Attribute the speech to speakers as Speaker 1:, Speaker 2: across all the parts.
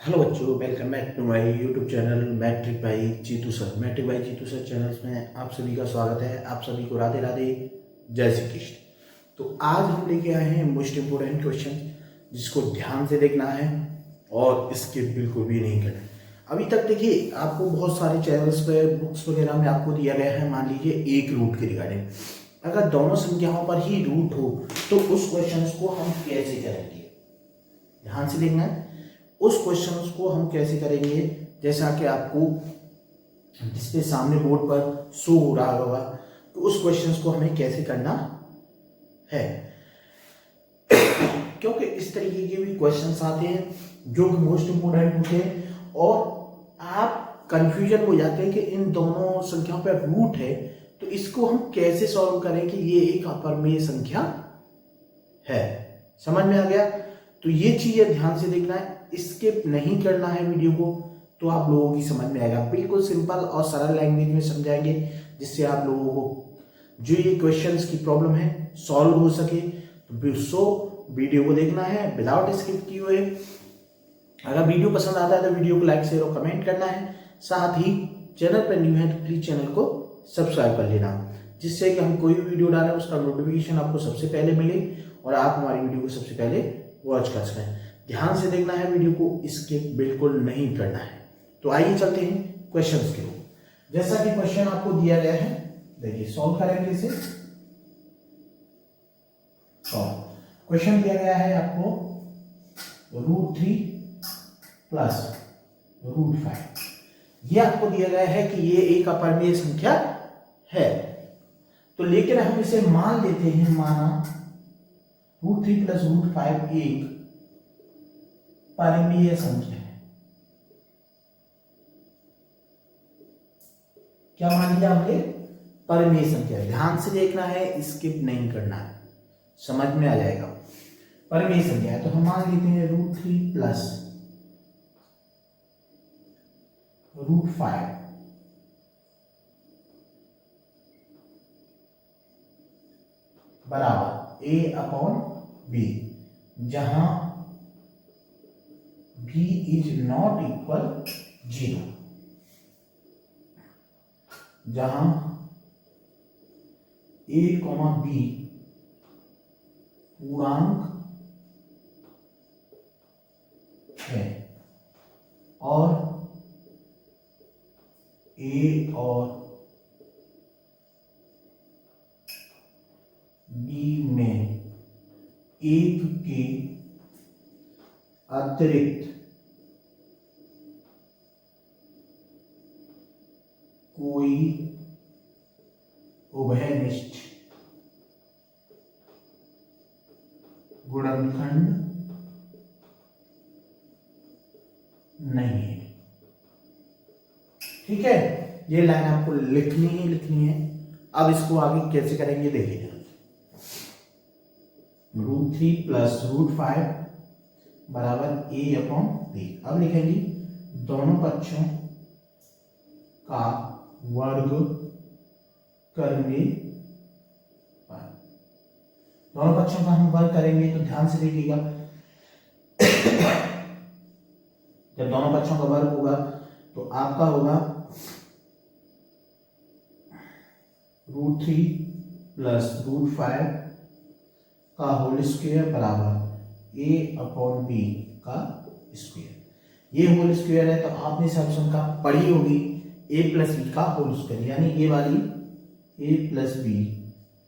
Speaker 1: Hello बच्चों, welcome back to my YouTube channel matric भाई Jitu sir. Matric भाई Jitu sir channels में आप सभी का स्वागत है। आप सभी को राधे राधे, जय श्री कृष्ण। तो आज हम लेके आए हैं मोस्ट इम्पोर्टेंट क्वेश्चन, जिसको ध्यान से देखना है और स्किप बिल्कुल भी नहीं करना है। अभी तक देखिए, आपको बहुत सारे चैनल्स पे बुक्स वगैरह में आपको दिया गया है, मान लीजिए एक रूट के रिगार्डिंग। अगर दोनों संख्याओं पर ही रूट हो तो उस क्वेश्चन को हम कैसे करेंगे, ध्यान से देखना है। उस क्वेश्चन को हम कैसे करेंगे, जैसा कि आपको जिसके सामने बोर्ड पर शो हो रहा होगा, तो उस क्वेश्चन को हमें कैसे करना है। क्योंकि इस तरीके के भी क्वेश्चंस आते हैं जो कि मोस्ट इंपोर्टेंट होते हैं और आप कंफ्यूजन हो जाते हैं कि इन दोनों संख्याओं पर रूट है, तो इसको हम कैसे सॉल्व करें कि ये एक अपरिमेय संख्या है। समझ में आ गया? तो ये चीजें ध्यान से देखना है, स्किप नहीं करना है वीडियो को, तो आप लोगों की समझ में आएगा। बिल्कुल सिंपल और सरल लैंग्वेज में समझाएंगे, जिससे आप लोगों को जो ये क्वेश्चंस की प्रॉब्लम है सॉल्व हो सके। तो वीडियो को देखना है विदाउट स्किप किए हुए। अगर वीडियो पसंद आता है तो वीडियो को लाइक शेयर और कमेंट करना है। साथ ही चैनल पर न्यू है तो प्लीज चैनल को सब्सक्राइब कर लेना, जिससे कि हम कोई भी वीडियो डालें उसका नोटिफिकेशन आपको सबसे पहले मिले और आप हमारी वीडियो को सबसे पहले वॉच कर सकें। ध्यान से देखना है वीडियो को, स्किप बिल्कुल नहीं करना है। तो आइए चलते हैं क्वेश्चंस की ओर। जैसा कि क्वेश्चन आपको दिया गया है, देखिए सॉल्व करेंगे इसे। क्वेश्चन दिया गया है आपको √3 प्लस √5। ये आपको दिया गया है कि ये एक अपरिमेय संख्या है। तो लेकिन हम इसे मान लेते हैं, माना √3 प्लस √5 एक परिमेय संख्या है। क्या मान लिया हमने? परिमेय संख्या। ध्यान से देखना है, स्किप नहीं करना है, समझ में आ जाएगा। परिमेय संख्या है तो हम मान लेते हैं √3 प्लस √5 बराबर a/b, जहां b इज नॉट इक्वल 0, जहां a, b पूर्णांक है और a और b में एक के अतिरिक्त कोई उभयनिष्ठ गुणनखंड नहीं है। ठीक है, ये लाइन आपको लिखनी ही लिखनी है। अब इसको आगे कैसे करेंगे देखिए। √3 प्लस √5 बराबर a/b। अब लिखेंगे दोनों पक्षों का वर्ग करने पर। दोनों पक्षों का हम वर्ग करेंगे तो ध्यान से देखिएगा, जब दोनों पक्षों का वर्ग होगा तो आपका होगा √3 प्लस √5 का होल स्क्वायर बराबर a/b का स्क्वायर। ये होल स्क्वायर है तो आपने सॉल्यूशन का पढ़ी होगी, a+b का होल स्क्वायर, यानी ये वाली a+b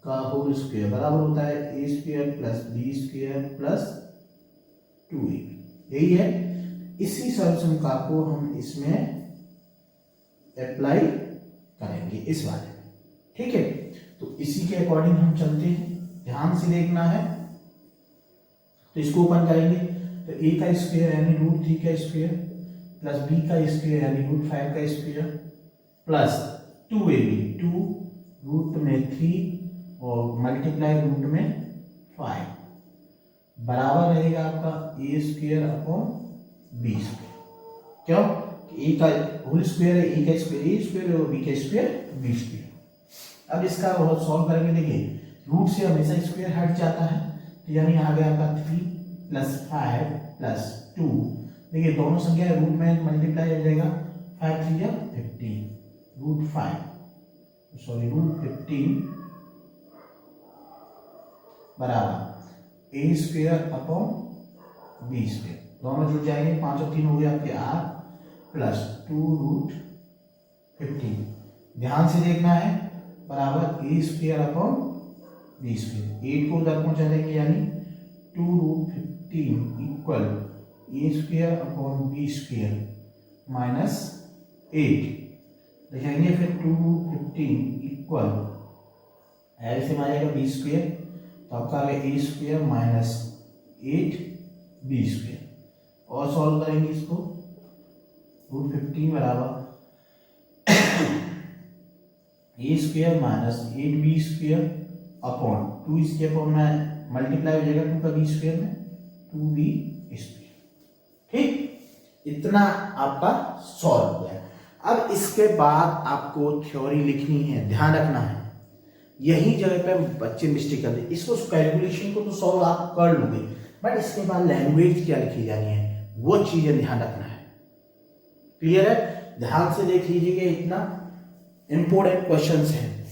Speaker 1: का होल स्क्वायर बराबर होता है a² plus b² plus 2ab। यही है, इसी सॉल्यूशन का को हम इसमें अप्लाई करेंगे इस वाले में। ठीक है, तो इसी के अकॉर्डिंग हम चलते हैं। ध्यान से देखना है, तो इसको ओपन करेंगे तो a का स्क्वायर यानी √3 का स्क्वायर प्लस b का स्क्वायर यानी √5 का स्क्वायर प्लस 2ab, 2 रूट में 3 और मल्टीप्लाई रूट में 5 बराबर रहेगा आपका a²/b²। क्यों? a का होल स्क्वायर है, a का स्क्वायर a² और b का स्क्वायर b²। अब इसका सॉल्व करेंगे। देखिए रूट से हमेशा स्क्वायर हट जाता है, तो यानी आ गया आपका 3 + 5 + 2 देखिए दोनों संख्या रूट में मल्टीप्लाई हो जाएगा, 5 3 15 रूट 5 सॉरी रूट 15 बराबर A square upon B square, दोनों जुड़ जाएंगे, 5 और 3 हो गए आपके 8 प्लस 2 रूट 15, ध्यान से देखना है, बराबर A square upon B square, 8 को उधर पहुंचा देंगे यानी 2 root 15 equal A square upon B square minus 8 लिखेंगे, फिर 2 रूट 15 इक्वल ऐसे में आ जाएगा बी स्क्वेयर, तो आपका आ गया A square minus 8 B square, और सॉल्व करेंगे इसको, रूट 15 बराबर A square minus 8 B square upon 2 इसके अपॉन में मल्टीप्लाई हो जाएगा 2 का बी स्क्वेयर में 2 बी स्क्वेयर, ठीक, इतना आपका सॉल्व हो गया। अब इसके बाद आपको थ्योरी लिखनी है, ध्यान रखना है, यही जगह पे बच्चे मिस्टेक करते हैं, इसको कैलकुलेशन को तो सॉल्व आप कर लोगे, बट इसके बाद लैंग्वेज क्या लिखी जानी है वो चीजें ध्यान रखना है, क्लियर है, ध्यान से देख लीजिएगा, इतना इंपॉर्टेंट क्वेश्चंस हैं,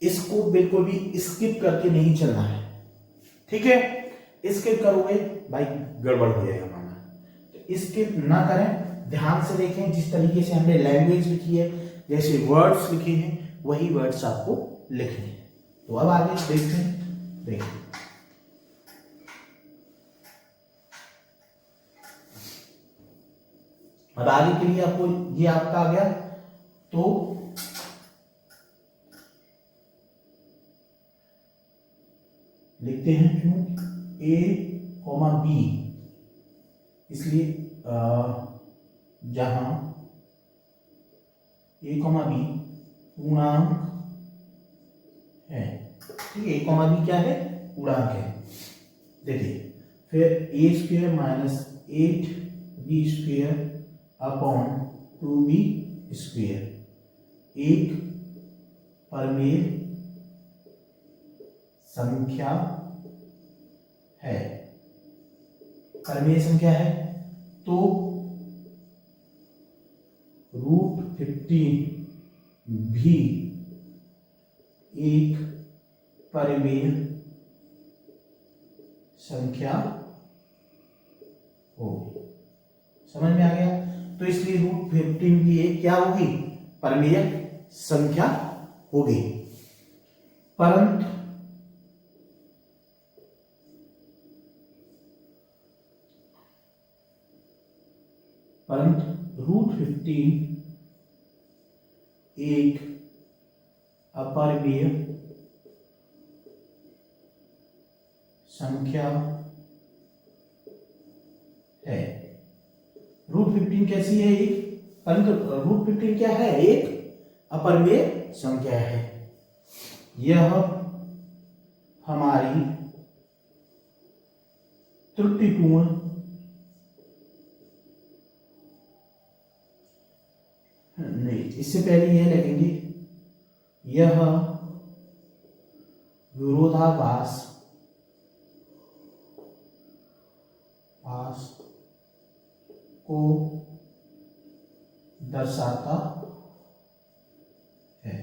Speaker 1: इसको बिल्कुल भी स्किप करके नहीं चलना है, ठीक है, स्किप करोगे भाई गड़बड़ हो जाएगा मामला, तो स्किप ना करें, ध्यान से देखें, जिस तरीके से हमने लैंग्वेज लिखी है, जैसे वर्ड्स लिखे हैं वही वर्ड्स आपको लिखने हैं। तो अब आगे देखते हैं, देखिए अब आगे के लिए आपको ये आपका आ गया, तो लिखते हैं क्यों ए कॉमा बी, इसलिए जहां ए कॉमा बी पूर्णांक है, ठीक है, ए कॉमा बी क्या है, पूर्णांक है, देखिए फिर A square minus 8 B square upon 2 B square, एक परमेय संख्या है, परमेय संख्या है, तो रूट 15 भी एक परमेय संख्या होगी, समझ में आ गया, तो इसलिए रूट 15 भी एक क्या होगी, परमेय संख्या होगी, परंतु रूट 15 एक अपरमेय संख्या है, रूट 15 कैसी है, एक, परंतु रूट 15 क्या है, एक अपरमेय संख्या है, यह हमारी त्रुटिपूर्ण नहीं, इससे पहले यह लिखेंगे, यह विरोधाभास को दर्शाता है,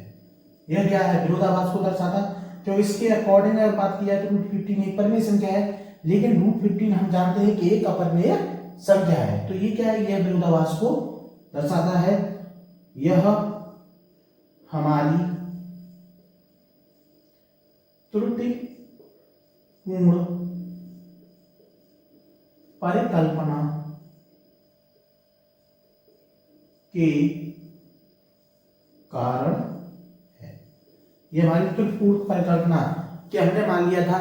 Speaker 1: यह क्या है, विरोधाभास को दर्शाता, तो इसके अकॉर्डिंग अगर बात की जाए तो रूट 15 एक परमेय संख्या है, लेकिन रूट 15 हम जानते हैं कि एक अपरमेय संख्या है, तो ये क्या है, यह विरोधाभास को दर्शाता है, यह हमारी त्रुटिपूर्ण परिकल्पना के कारण है, यह हमारी त्रुटिपूर्ण परिकल्पना कि हमने मान लिया था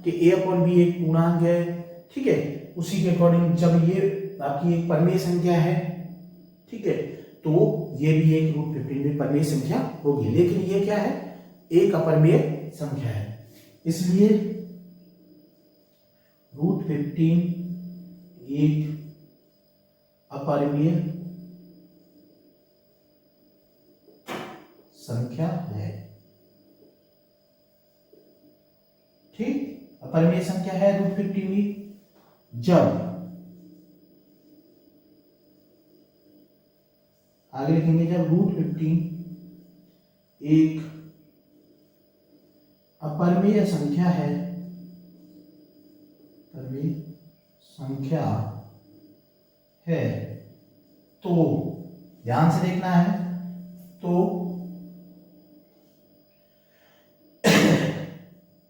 Speaker 1: कि a अपॉन बी एक पूर्णांक है, ठीक है, उसी के अकॉर्डिंग जब ये आपकी एक परमेय संख्या है, ठीक है, तो ये भी एक रूट 15 में परमेय संख्या होगी, लेकिन ये क्या है, एक अपरमेय संख्या है, इसलिए रूट 15 एक अपरमेय संख्या है, ठीक, अपरमेय संख्या है रूट 15 जब आगे लिखेंगे जब √15 एक अपरिमेय संख्या है, अपरिमेय संख्या है, तो ध्यान से देखना है, तो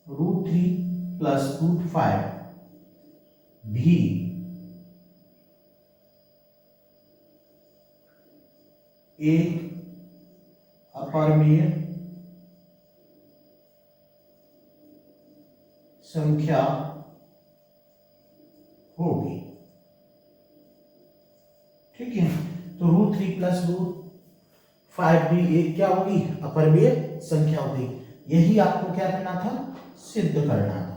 Speaker 1: √3 प्लस √5 भी एक अपरिमेय संख्या होगी। ठीक है, तो √3 प्लस √5 भी एक क्या होगी, अपरिमेय संख्या होगी। यही आपको क्या करना था, सिद्ध करना था,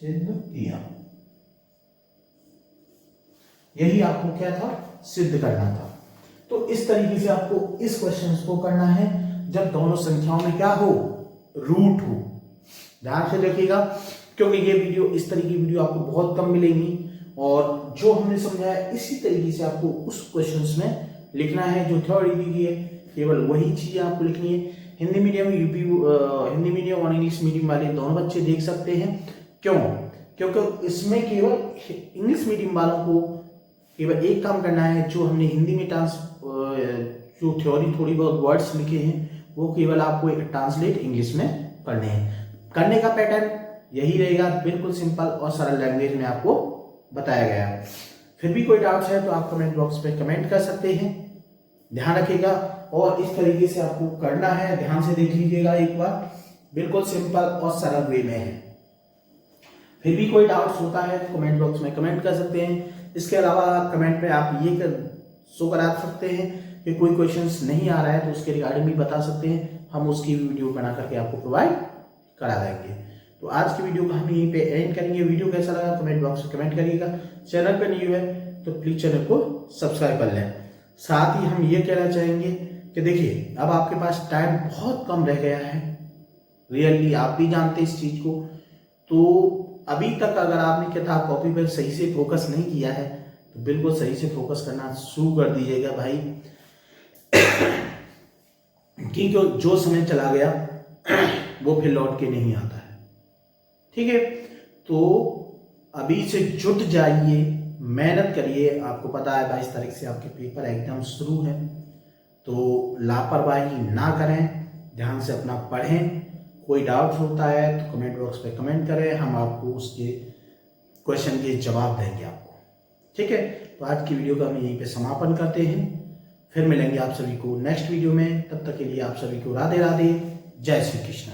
Speaker 1: सिद्ध किया। यही आपको क्या था, सिद्ध करना था। तो इस तरीके से आपको इस क्वेश्चन को करना है जब दोनों संख्याओं में क्या हो, रूट हो। ध्यान से देखिएगा, क्योंकि ये वीडियो, इस तरह की वीडियो आपको बहुत कम मिलेंगी, और जो हमने समझाया इसी तरीके से आपको उस क्वेश्चंस में लिखना है। जो थ्योरी दी गई है केवल वही चीजें आपको लिखनी है। हिंदी मीडियम, हिंदी मीडियम और इंग्लिश मीडियम वाले दोनों बच्चे देख सकते हैं। क्यों? क्योंकि इसमें केवल इंग्लिश मीडियम वालों को केवल एक काम करना है, जो हमने हिंदी में जो थ्योरी थोड़ी बहुत वर्ड्स लिखे हैं वो केवल आपको एक ट्रांसलेट इंग्लिश में करने हैं। करने का पैटर्न यही रहेगा, बिल्कुल सिंपल और सरल लैंग्वेज में आपको बताया गया है। फिर भी कोई डाउट्स है तो आप कमेंट बॉक्स पे कमेंट कर सकते हैं। ध्यान रखिएगा, और इस तरीके से आपको करना है, ध्यान से देख लीजिएगा एक बार, बिल्कुल सिंपल और सरल वे में है। फिर भी कोई डाउट्स होता है तो कमेंट बॉक्स में कमेंट कर सकते हैं। इसके अलावा कमेंट पे आप ये शो करा सकते हैं कि कोई क्वेश्चंस नहीं आ रहा है तो उसके रिगार्डिंग भी बता सकते हैं, हम उसकी वीडियो बना करके आपको प्रोवाइड करा देंगे। तो आज की वीडियो को हम यहीं पे एंड करेंगे। वीडियो कैसा लगा कमेंट बॉक्स में कमेंट करिएगा। चैनल पर न्यू है तो प्लीज चैनल को सब्सक्राइब कर लें। साथ ही हम ये कहना चाहेंगे कि देखिए, अब आपके पास टाइम बहुत कम रह गया है, रियली आप भी जानते हैं इस चीज को। तो अभी तक अगर आपने किताब कॉपी पर सही से फोकस नहीं किया है तो बिल्कुल सही से फोकस करना शुरू कर दीजिएगा भाई, क्योंकि जो समय चला गया वो फिर लौट के नहीं आता है। ठीक है, तो अभी से जुट जाइए, मेहनत करिए। आपको पता है 22 तारीख से आपके पेपर एग्जाम शुरू है, तो लापरवाही ना करें, ध्यान से अपना पढ़ें। कोई डाउट होता है तो कमेंट बॉक्स पे कमेंट करें, हम आपको उसके क्वेश्चन के जवाब देंगे आपको। ठीक है, तो आज की वीडियो का हम यहीं पे समापन करते हैं। फिर मिलेंगे आप सभी को नेक्स्ट वीडियो में, तब तक के लिए आप सभी को राधे राधे, जय श्री कृष्ण।